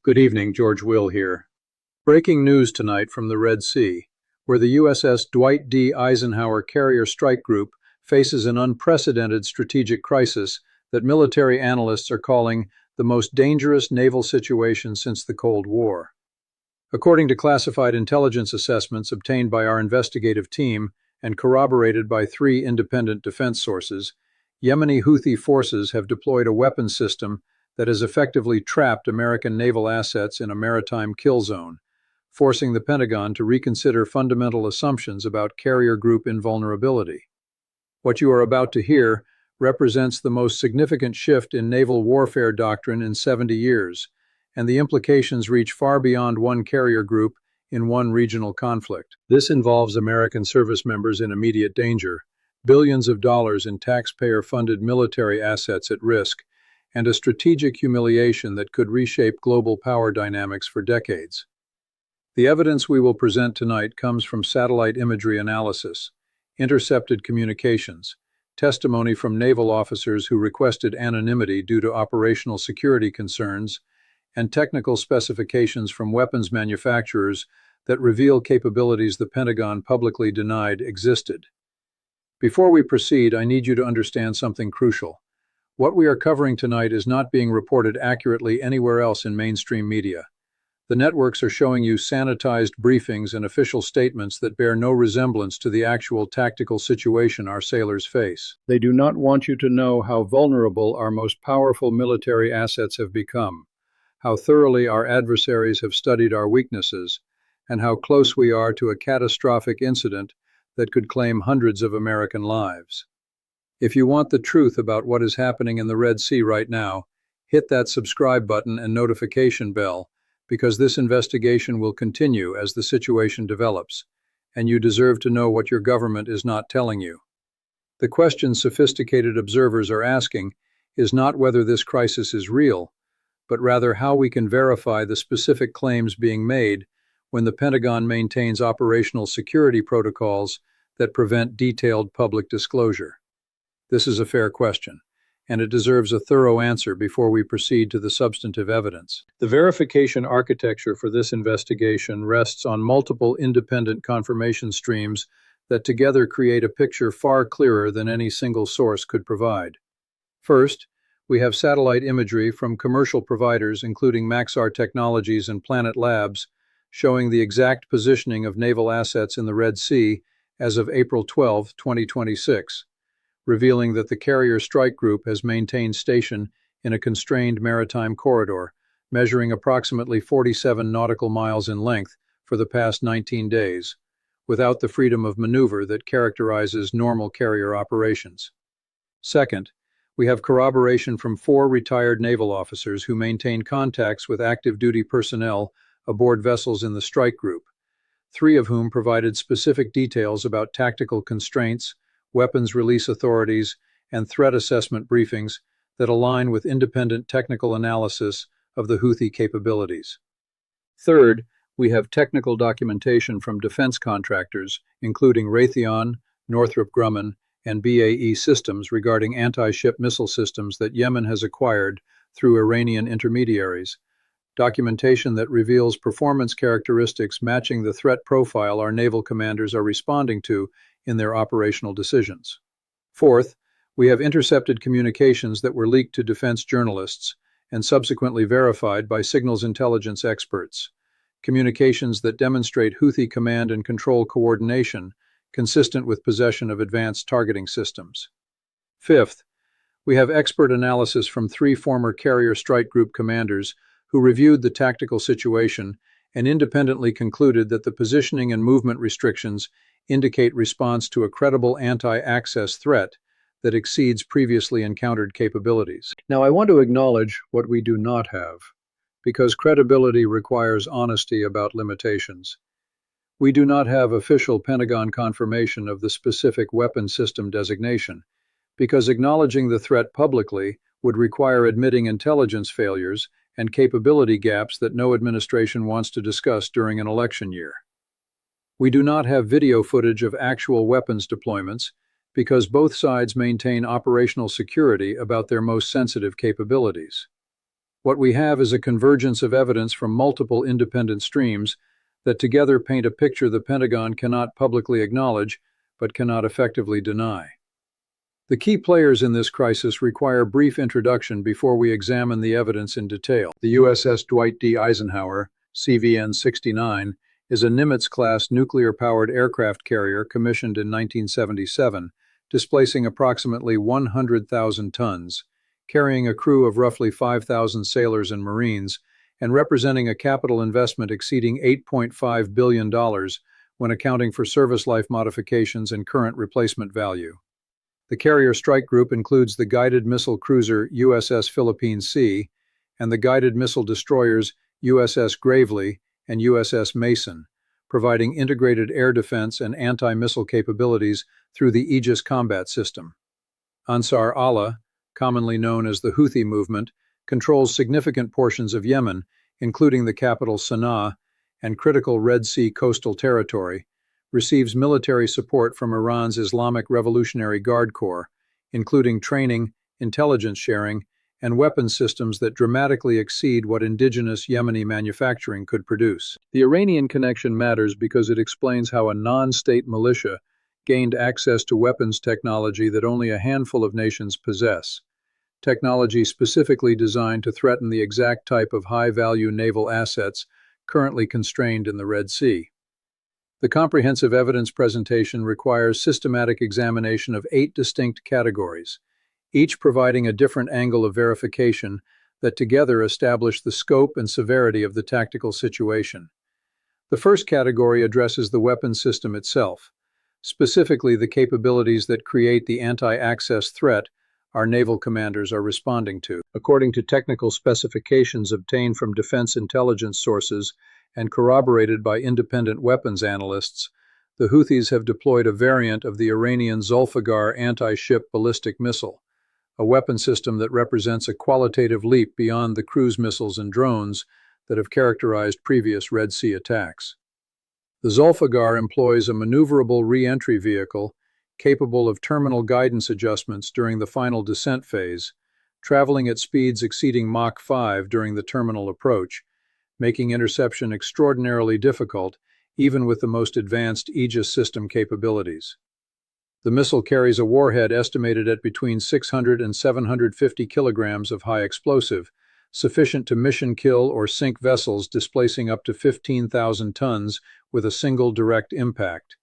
Good evening, George Will here. Breaking news tonight from the Red Sea, where the USS Dwight D. Eisenhower Carrier Strike Group faces an unprecedented strategic crisis that military analysts are calling the most dangerous naval situation since the Cold War. According to classified intelligence assessments obtained by our investigative team and corroborated by 3 independent defense sources, Yemeni Houthi forces have deployed a weapons system that has effectively trapped American naval assets in a maritime kill zone, forcing the Pentagon to reconsider fundamental assumptions about carrier group invulnerability. What you are about to hear represents the most significant shift in naval warfare doctrine in 70 years, and the implications reach far beyond one carrier group in one regional conflict. This involves American service members in immediate danger, billions of dollars in taxpayer-funded military assets at risk, and a strategic humiliation that could reshape global power dynamics for decades. The evidence we will present tonight comes from satellite imagery analysis, intercepted communications, testimony from naval officers who requested anonymity due to operational security concerns, and technical specifications from weapons manufacturers that reveal capabilities the Pentagon publicly denied existed. Before we proceed, I need you to understand something crucial. What we are covering tonight is not being reported accurately anywhere else in mainstream media. The networks are showing you sanitized briefings and official statements that bear no resemblance to the actual tactical situation our sailors face. They do not want you to know how vulnerable our most powerful military assets have become, how thoroughly our adversaries have studied our weaknesses, and how close we are to a catastrophic incident that could claim hundreds of American lives. If you want the truth about what is happening in the Red Sea right now, hit that subscribe button and notification bell, because this investigation will continue as the situation develops, and you deserve to know what your government is not telling you. The question sophisticated observers are asking is not whether this crisis is real, but rather how we can verify the specific claims being made when the Pentagon maintains operational security protocols that prevent detailed public disclosure. This is a fair question, and it deserves a thorough answer before we proceed to the substantive evidence. The verification architecture for this investigation rests on multiple independent confirmation streams that together create a picture far clearer than any single source could provide. First, we have satellite imagery from commercial providers including Maxar Technologies and Planet Labs showing the exact positioning of naval assets in the Red Sea as of April 12, 2026. Revealing that the Carrier Strike Group has maintained station in a constrained maritime corridor, measuring approximately 47 nautical miles in length for the past 19 days, without the freedom of maneuver that characterizes normal carrier operations. Second, we have corroboration from 4 retired naval officers who maintain contacts with active duty personnel aboard vessels in the strike group, 3 of whom provided specific details about tactical constraints, weapons release authorities, and threat assessment briefings that align with independent technical analysis of the Houthi capabilities. Third, we have technical documentation from defense contractors, including Raytheon, Northrop Grumman, and BAE Systems regarding anti-ship missile systems that Yemen has acquired through Iranian intermediaries, documentation that reveals performance characteristics matching the threat profile our naval commanders are responding to in their operational decisions. Fourth, we have intercepted communications that were leaked to defense journalists and subsequently verified by signals intelligence experts, communications that demonstrate Houthi command and control coordination consistent with possession of advanced targeting systems. Fifth, we have expert analysis from 3 former Carrier Strike Group commanders who reviewed the tactical situation and independently concluded that the positioning and movement restrictions indicate response to a credible anti-access threat that exceeds previously encountered capabilities. Now, I want to acknowledge what we do not have, because credibility requires honesty about limitations. We do not have official Pentagon confirmation of the specific weapon system designation, because acknowledging the threat publicly would require admitting intelligence failures and capability gaps that no administration wants to discuss during an election year. We do not have video footage of actual weapons deployments because both sides maintain operational security about their most sensitive capabilities. What we have is a convergence of evidence from multiple independent streams that together paint a picture the Pentagon cannot publicly acknowledge, but cannot effectively deny. The key players in this crisis require brief introduction before we examine the evidence in detail. The USS Dwight D. Eisenhower, CVN-69, is a Nimitz-class nuclear-powered aircraft carrier commissioned in 1977, displacing approximately 100,000 tons, carrying a crew of roughly 5,000 sailors and Marines, and representing a capital investment exceeding $8.5 billion when accounting for service life modifications and current replacement value. The carrier strike group includes the guided missile cruiser USS Philippine Sea and the guided missile destroyers USS Gravely and USS Mason, providing integrated air defense and anti-missile capabilities through the Aegis combat system. Ansar Allah, commonly known as the Houthi movement, controls significant portions of Yemen, including the capital Sana'a and critical Red Sea coastal territory, receives military support from Iran's Islamic Revolutionary Guard Corps, including training, intelligence sharing, and weapons systems that dramatically exceed what indigenous Yemeni manufacturing could produce. The Iranian connection matters because it explains how a non-state militia gained access to weapons technology that only a handful of nations possess, technology specifically designed to threaten the exact type of high-value naval assets currently constrained in the Red Sea. The comprehensive evidence presentation requires systematic examination of 8 distinct categories, each providing a different angle of verification that together establish the scope and severity of the tactical situation. The first category addresses the weapons system itself, specifically the capabilities that create the anti-access threat our naval commanders are responding to. According to technical specifications obtained from defense intelligence sources and corroborated by independent weapons analysts, the Houthis have deployed a variant of the Iranian Zulfiqar anti-ship ballistic missile, a weapon system that represents a qualitative leap beyond the cruise missiles and drones that have characterized previous Red Sea attacks. The Zulfiqar employs a maneuverable re-entry vehicle capable of terminal guidance adjustments during the final descent phase, traveling at speeds exceeding Mach 5 during the terminal approach, making interception extraordinarily difficult even with the most advanced Aegis system capabilities. The missile carries a warhead estimated at between 600 and 750 kilograms of high explosive, sufficient to mission kill or sink vessels displacing up to 15,000 tons with a single direct impact,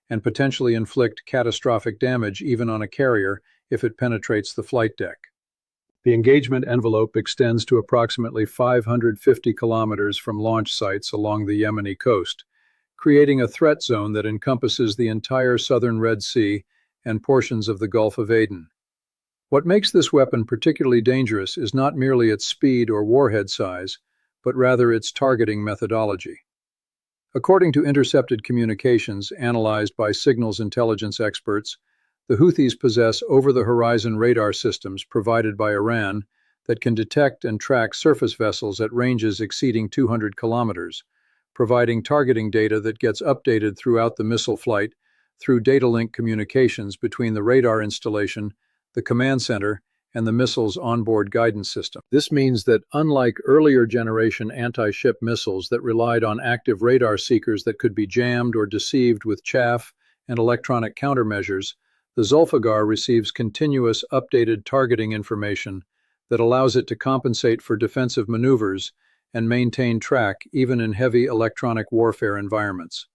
and potentially inflict catastrophic damage even on a carrier if it penetrates the flight deck. The engagement envelope extends to approximately 550 kilometers from launch sites along the Yemeni coast, creating a threat zone that encompasses the entire southern Red Sea and portions of the Gulf of Aden. What makes this weapon particularly dangerous is not merely its speed or warhead size, but rather its targeting methodology. According to intercepted communications analyzed by signals intelligence experts, the Houthis possess over-the-horizon radar systems provided by Iran that can detect and track surface vessels at ranges exceeding 200 kilometers, providing targeting data that gets updated throughout the missile flight through data link communications between the radar installation, the command center, and the missile's onboard guidance system. This means that, unlike earlier generation anti-ship missiles that relied on active radar seekers that could be jammed or deceived with chaff and electronic countermeasures, the Zulfiqar receives continuous updated targeting information that allows it to compensate for defensive maneuvers and maintain track even in heavy electronic warfare environments.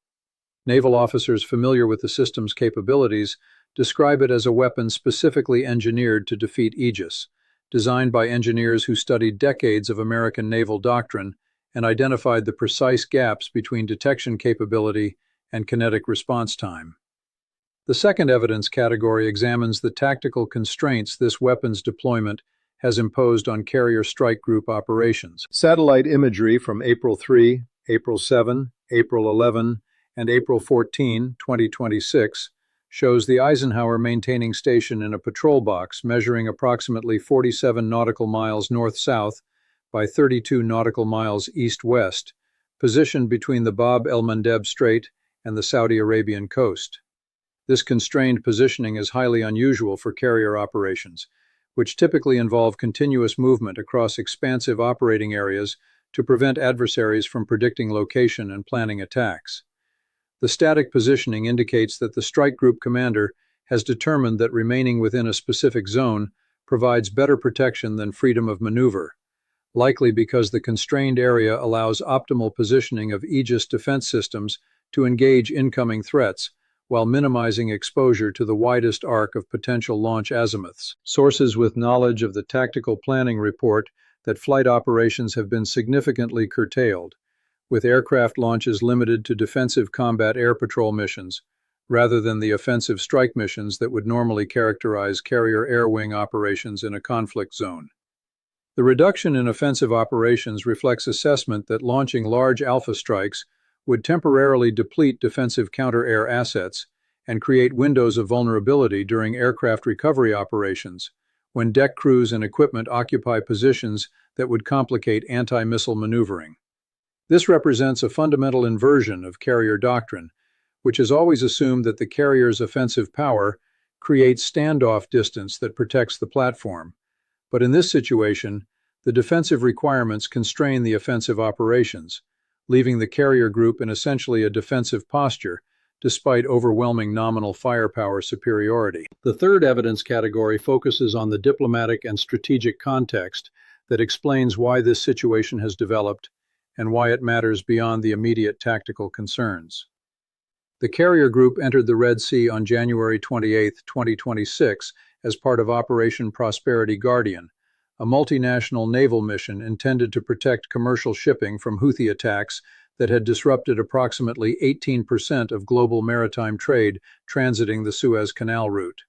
Naval officers familiar with the system's capabilities describe it as a weapon specifically engineered to defeat Aegis, designed by engineers who studied decades of American naval doctrine and identified the precise gaps between detection capability and kinetic response time. The second evidence category examines the tactical constraints this weapon's deployment has imposed on carrier strike group operations. Satellite imagery from April 3, April 7, April 11, and April 14, 2026 shows the Eisenhower maintaining station in a patrol box measuring approximately 47 nautical miles north-south by 32 nautical miles east-west, positioned between the Bab el-Mandeb Strait and the Saudi Arabian coast. This constrained positioning is highly unusual for carrier operations, which typically involve continuous movement across expansive operating areas to prevent adversaries from predicting location and planning attacks. The static positioning indicates that the strike group commander has determined that remaining within a specific zone provides better protection than freedom of maneuver, likely because the constrained area allows optimal positioning of Aegis defense systems to engage incoming threats while minimizing exposure to the widest arc of potential launch azimuths. Sources with knowledge of the tactical planning report that flight operations have been significantly curtailed, with aircraft launches limited to defensive combat air patrol missions, rather than the offensive strike missions that would normally characterize carrier air wing operations in a conflict zone. The reduction in offensive operations reflects assessment that launching large alpha strikes would temporarily deplete defensive counter-air assets and create windows of vulnerability during aircraft recovery operations, when deck crews and equipment occupy positions that would complicate anti-missile maneuvering. This represents a fundamental inversion of carrier doctrine, which has always assumed that the carrier's offensive power creates standoff distance that protects the platform. But in this situation, the defensive requirements constrain the offensive operations, leaving the carrier group in essentially a defensive posture, despite overwhelming nominal firepower superiority. The third evidence category focuses on the diplomatic and strategic context that explains why this situation has developed and why it matters beyond the immediate tactical concerns. The carrier group entered the Red Sea on January 28, 2026, as part of Operation Prosperity Guardian, a multinational naval mission intended to protect commercial shipping from Houthi attacks that had disrupted approximately 18% of global maritime trade transiting the Suez Canal route.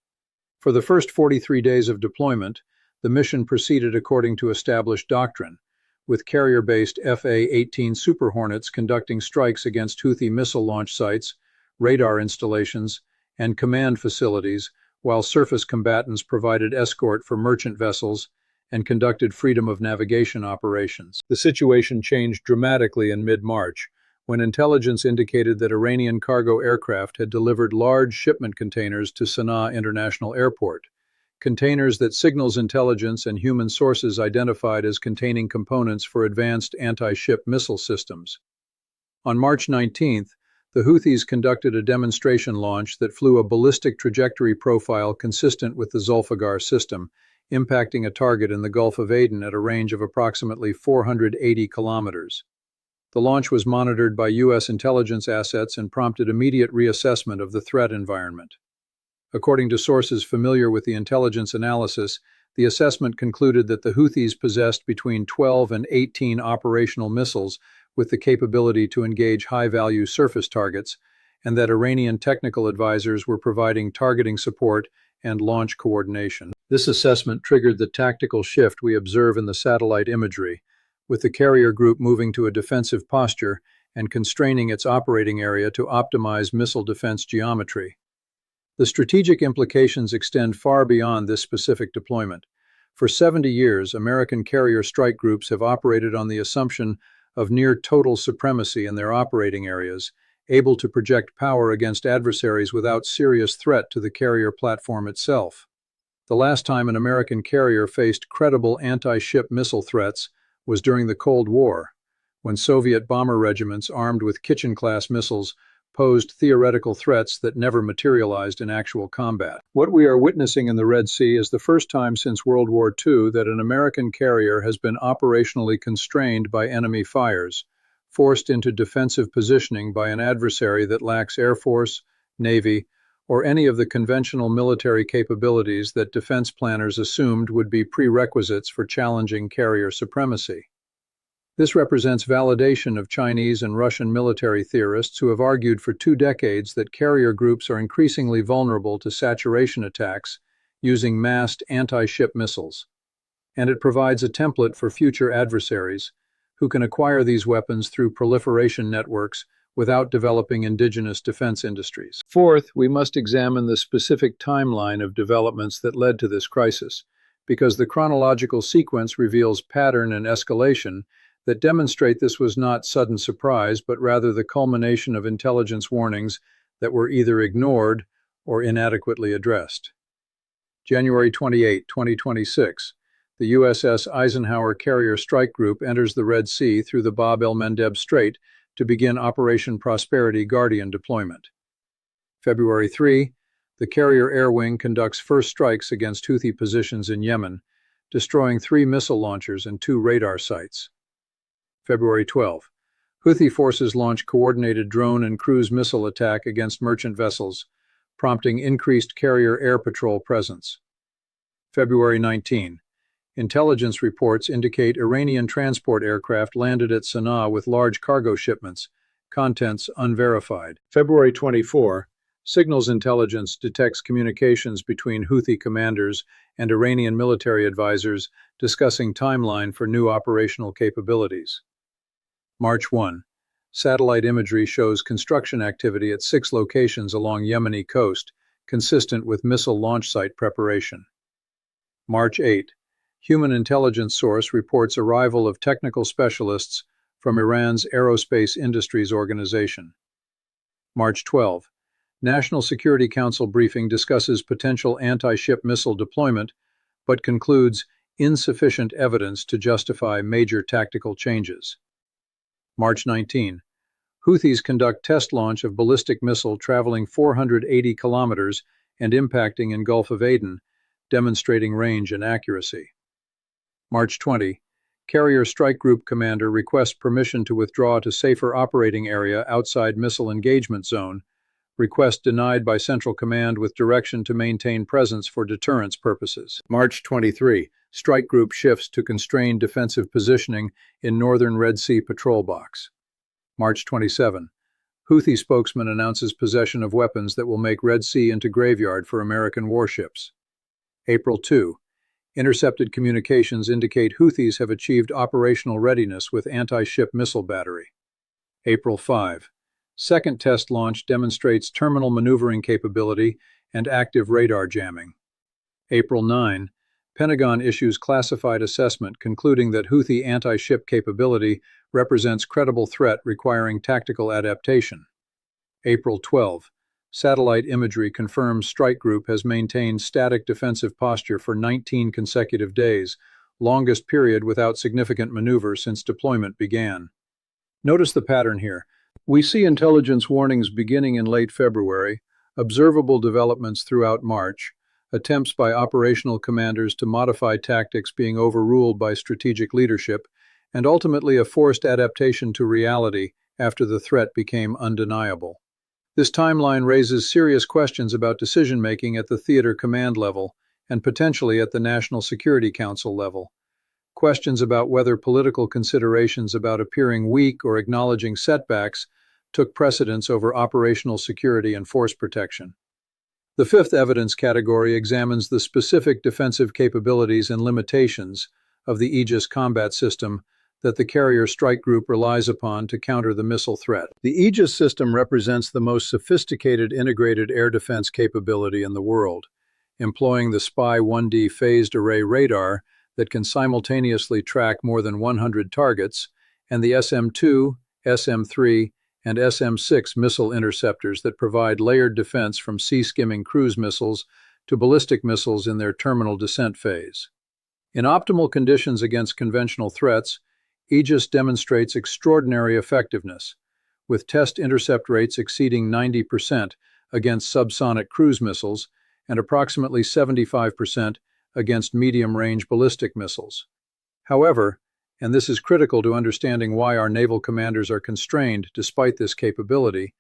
For the first 43 days of deployment, the mission proceeded according to established doctrine, with carrier-based FA-18 Super Hornets conducting strikes against Houthi missile launch sites, radar installations, and command facilities, while surface combatants provided escort for merchant vessels and conducted freedom of navigation operations. The situation changed dramatically in mid-March, when intelligence indicated that Iranian cargo aircraft had delivered large shipment containers to Sana'a International Airport, containers that signals intelligence and human sources identified as containing components for advanced anti-ship missile systems. On March 19th, the Houthis conducted a demonstration launch that flew a ballistic trajectory profile consistent with the Zulfiqar system, impacting a target in the Gulf of Aden at a range of approximately 480 kilometers. The launch was monitored by U.S. intelligence assets and prompted immediate reassessment of the threat environment. According to sources familiar with the intelligence analysis, the assessment concluded that the Houthis possessed between 12 and 18 operational missiles with the capability to engage high-value surface targets, and that Iranian technical advisors were providing targeting support and launch coordination. This assessment triggered the tactical shift we observe in the satellite imagery, with the carrier group moving to a defensive posture and constraining its operating area to optimize missile defense geometry. The strategic implications extend far beyond this specific deployment. For 70 years, American carrier strike groups have operated on the assumption of near total supremacy in their operating areas, able to project power against adversaries without serious threat to the carrier platform itself. The last time an American carrier faced credible anti-ship missile threats was during the Cold War, when Soviet bomber regiments armed with Kitchen-class missiles posed theoretical threats that never materialized in actual combat. What we are witnessing in the Red Sea is the first time since World War II that an American carrier has been operationally constrained by enemy fires, forced into defensive positioning by an adversary that lacks Air Force, Navy, or any of the conventional military capabilities that defense planners assumed would be prerequisites for challenging carrier supremacy. This represents validation of Chinese and Russian military theorists who have argued for 2 decades that carrier groups are increasingly vulnerable to saturation attacks using massed anti-ship missiles. And it provides a template for future adversaries who can acquire these weapons through proliferation networks without developing indigenous defense industries. Fourth, we must examine the specific timeline of developments that led to this crisis, because the chronological sequence reveals pattern and escalation that demonstrate this was not sudden surprise, but rather the culmination of intelligence warnings that were either ignored or inadequately addressed. January 28, 2026, the USS Eisenhower Carrier Strike Group enters the Red Sea through the Bab el-Mandeb Strait to begin Operation Prosperity Guardian deployment. February 3, the Carrier Air Wing conducts first strikes against Houthi positions in Yemen, destroying 3 missile launchers and 2 radar sites. February 12, Houthi forces launch coordinated drone and cruise missile attack against merchant vessels, prompting increased carrier air patrol presence. February 19, intelligence reports indicate Iranian transport aircraft landed at Sana'a with large cargo shipments, contents unverified. February 24, signals intelligence detects communications between Houthi commanders and Iranian military advisors discussing timeline for new operational capabilities. March 1, satellite imagery shows construction activity at 6 locations along Yemeni coast, consistent with missile launch site preparation. March 8, human intelligence source reports arrival of technical specialists from Iran's Aerospace Industries Organization. March 12, National Security Council briefing discusses potential anti-ship missile deployment, but concludes insufficient evidence to justify major tactical changes. March 19, Houthis conduct test launch of ballistic missile traveling 480 kilometers and impacting in Gulf of Aden, demonstrating range and accuracy. March 20, Carrier Strike Group commander requests permission to withdraw to safer operating area outside missile engagement zone, request denied by Central Command with direction to maintain presence for deterrence purposes. March 23, Strike Group shifts to constrained defensive positioning in northern Red Sea patrol box. March 27, Houthi spokesman announces possession of weapons that will make Red Sea into graveyard for American warships. April 2, intercepted communications indicate Houthis have achieved operational readiness with anti-ship missile battery. April 5, second test launch demonstrates terminal maneuvering capability and active radar jamming. April 9, Pentagon issues classified assessment concluding that Houthi anti-ship capability represents credible threat requiring tactical adaptation. April 12, satellite imagery confirms Strike Group has maintained static defensive posture for 19 consecutive days, longest period without significant maneuver since deployment began. Notice the pattern here. We see intelligence warnings beginning in late February, observable developments throughout March, attempts by operational commanders to modify tactics being overruled by strategic leadership, and ultimately a forced adaptation to reality after the threat became undeniable. This timeline raises serious questions about decision-making at the theater command level and potentially at the National Security Council level. Questions about whether political considerations about appearing weak or acknowledging setbacks took precedence over operational security and force protection. The fifth evidence category examines the specific defensive capabilities and limitations of the Aegis combat system that the Carrier Strike Group relies upon to counter the missile threat. The Aegis system represents the most sophisticated integrated air defense capability in the world, employing the SPY-1D phased array radar that can simultaneously track more than 100 targets, and the SM-2, SM-3, and SM-6 missile interceptors that provide layered defense from sea-skimming cruise missiles to ballistic missiles in their terminal descent phase. In optimal conditions against conventional threats, Aegis demonstrates extraordinary effectiveness, with test intercept rates exceeding 90% against subsonic cruise missiles and approximately 75% against medium-range ballistic missiles. However, and this is critical to understanding why our naval commanders are constrained despite this capability,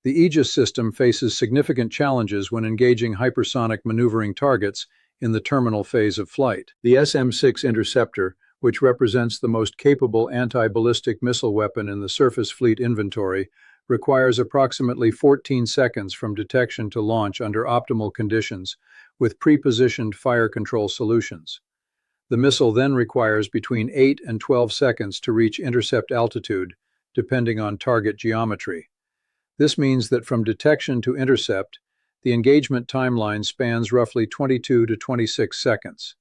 the Aegis system faces significant challenges when engaging hypersonic maneuvering targets in the terminal phase of flight. The SM-6 interceptor, which represents the most capable anti-ballistic missile weapon in the surface fleet inventory, requires approximately 14 seconds from detection to launch under optimal conditions with pre-positioned fire control solutions. The missile then requires between 8 and 12 seconds to reach intercept altitude, depending on target geometry. This means that from detection to intercept, the engagement timeline spans roughly 22 to 26 seconds.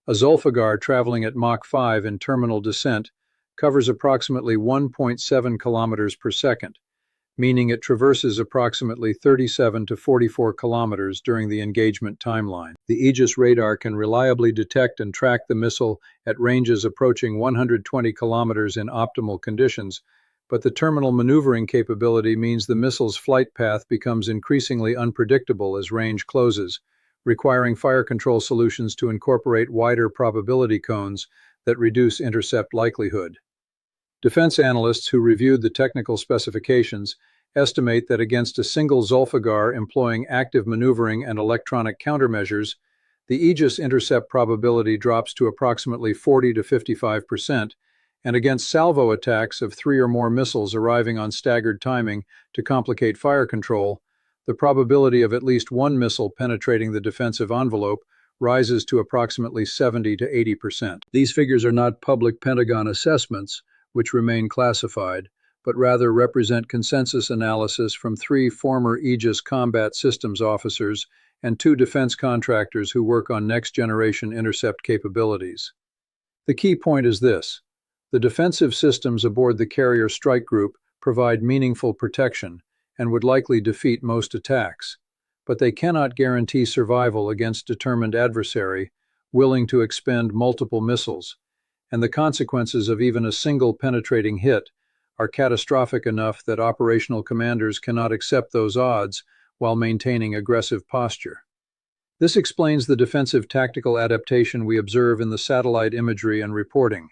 A Zulfigar traveling at Mach 5 in terminal descent covers approximately 1.7 kilometers per second, meaning it traverses approximately 37 to 44 kilometers during the engagement timeline. The Aegis radar can reliably detect and track the missile at ranges approaching 120 kilometers in optimal conditions, but the terminal maneuvering capability means the missile's flight path becomes increasingly unpredictable as range closes, requiring fire control solutions to incorporate wider probability cones that reduce intercept likelihood. Defense analysts who reviewed the technical specifications estimate that against a single Zulfigar employing active maneuvering and electronic countermeasures, the Aegis intercept probability drops to approximately 40 to 55%, and against salvo attacks of 3 or more missiles arriving on staggered timing to complicate fire control, the probability of at least one missile penetrating the defensive envelope rises to approximately 70 to 80%. These figures are not public Pentagon assessments, which remain classified, but rather represent consensus analysis from 3 former Aegis combat systems officers and 2 defense contractors who work on next-generation intercept capabilities. The key point is this: the defensive systems aboard the carrier strike group provide meaningful protection and would likely defeat most attacks, but they cannot guarantee survival against determined adversary willing to expend multiple missiles, and the consequences of even a single penetrating hit are catastrophic enough that operational commanders cannot accept those odds while maintaining aggressive posture. This explains the defensive tactical adaptation we observe in the satellite imagery and reporting.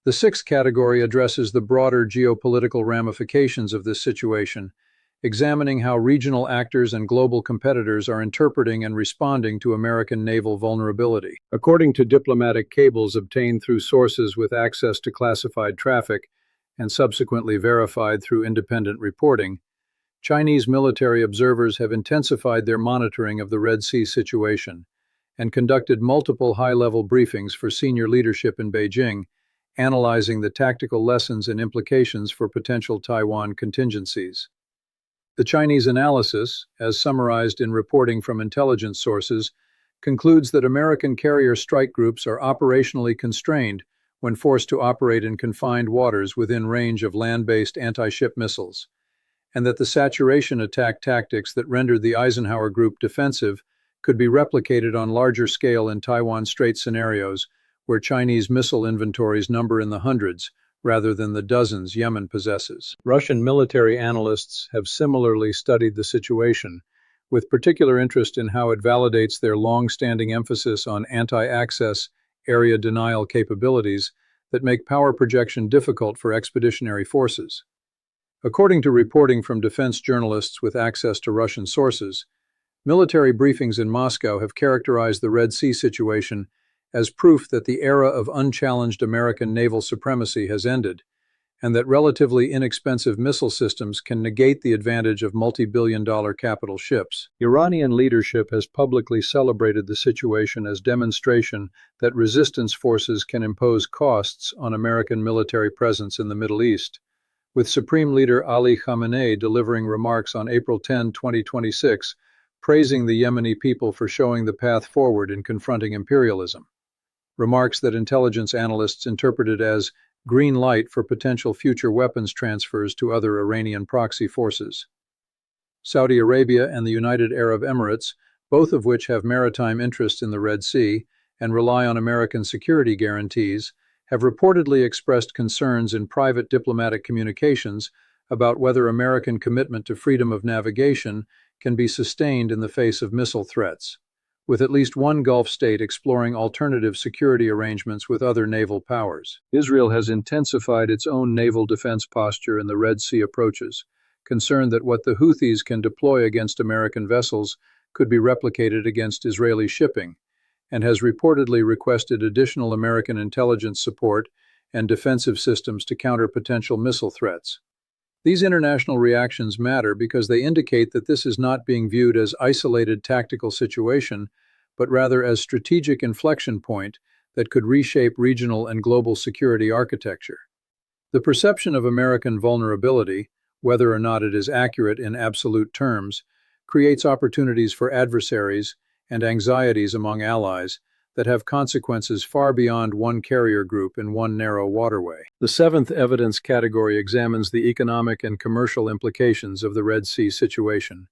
The 6th category addresses the broader geopolitical ramifications of this situation, examining how regional actors and global competitors are interpreting and responding to American naval vulnerability. According to diplomatic cables obtained through sources with access to classified traffic and subsequently verified through independent reporting, Chinese military observers have intensified their monitoring of the Red Sea situation and conducted multiple high-level briefings for senior leadership in Beijing, analyzing the tactical lessons and implications for potential Taiwan contingencies. The Chinese analysis, as summarized in reporting from intelligence sources, concludes that American carrier strike groups are operationally constrained when forced to operate in confined waters within range of land-based anti-ship missiles, and that the saturation attack tactics that rendered the Eisenhower Group defensive could be replicated on larger scale in Taiwan Strait scenarios where Chinese missile inventories number in the hundreds, rather than the dozens Yemen possesses. Russian military analysts have similarly studied the situation, with particular interest in how it validates their long-standing emphasis on anti-access area denial capabilities that make power projection difficult for expeditionary forces. According to reporting from defense journalists with access to Russian sources, military briefings in Moscow have characterized the Red Sea situation as proof that the era of unchallenged American naval supremacy has ended, and that relatively inexpensive missile systems can negate the advantage of multi-billion-dollar capital ships. Iranian leadership has publicly celebrated the situation as demonstration that resistance forces can impose costs on American military presence in the Middle East, with Supreme Leader Ali Khamenei delivering remarks on April 10, 2026, praising the Yemeni people for showing the path forward in confronting imperialism. Remarks that intelligence analysts interpreted as green light for potential future weapons transfers to other Iranian proxy forces. Saudi Arabia and the United Arab Emirates, both of which have maritime interests in the Red Sea and rely on American security guarantees, have reportedly expressed concerns in private diplomatic communications about whether American commitment to freedom of navigation can be sustained in the face of missile threats, with at least one Gulf state exploring alternative security arrangements with other naval powers. Israel has intensified its own naval defense posture in the Red Sea approaches, concerned that what the Houthis can deploy against American vessels could be replicated against Israeli shipping, and has reportedly requested additional American intelligence support and defensive systems to counter potential missile threats. These international reactions matter because they indicate that this is not being viewed as isolated tactical situation, but rather as strategic inflection point that could reshape regional and global security architecture. The perception of American vulnerability, whether or not it is accurate in absolute terms, creates opportunities for adversaries and anxieties among allies that have consequences far beyond one carrier group in one narrow waterway. The seventh evidence category examines the economic and commercial implications of the Red Sea situation,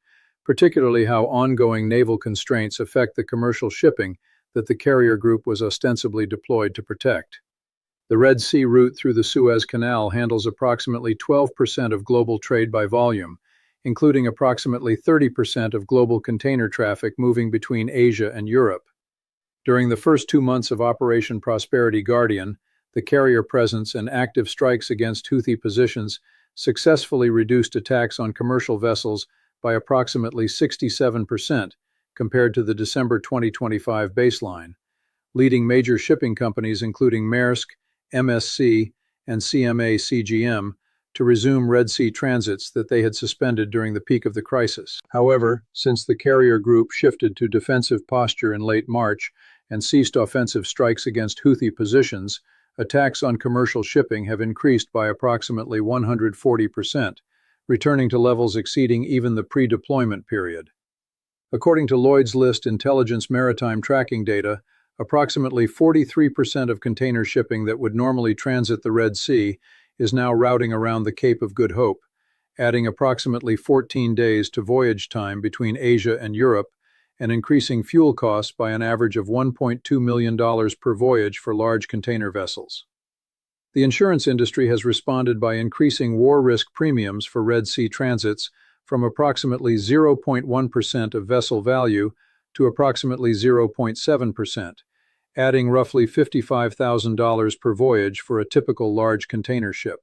particularly how ongoing naval constraints affect the commercial shipping that the carrier group was ostensibly deployed to protect. The Red Sea route through the Suez Canal handles approximately 12% of global trade by volume, including approximately 30% of global container traffic moving between Asia and Europe. During the first 2 months of Operation Prosperity Guardian, the carrier presence and active strikes against Houthi positions successfully reduced attacks on commercial vessels by approximately 67% compared to the December 2025 baseline, leading major shipping companies including Maersk, MSC, and CMA-CGM to resume Red Sea transits that they had suspended during the peak of the crisis. However, since the carrier group shifted to defensive posture in late March and ceased offensive strikes against Houthi positions, attacks on commercial shipping have increased by approximately 140%, returning to levels exceeding even the pre-deployment period. According to Lloyd's List Intelligence maritime tracking data, approximately 43% of container shipping that would normally transit the Red Sea is now routing around the Cape of Good Hope, adding approximately 14 days to voyage time between Asia and Europe and increasing fuel costs by an average of $1.2 million per voyage for large container vessels. The insurance industry has responded by increasing war risk premiums for Red Sea transits from approximately 0.1% of vessel value to approximately 0.7%, adding roughly $55,000 per voyage for a typical large container ship.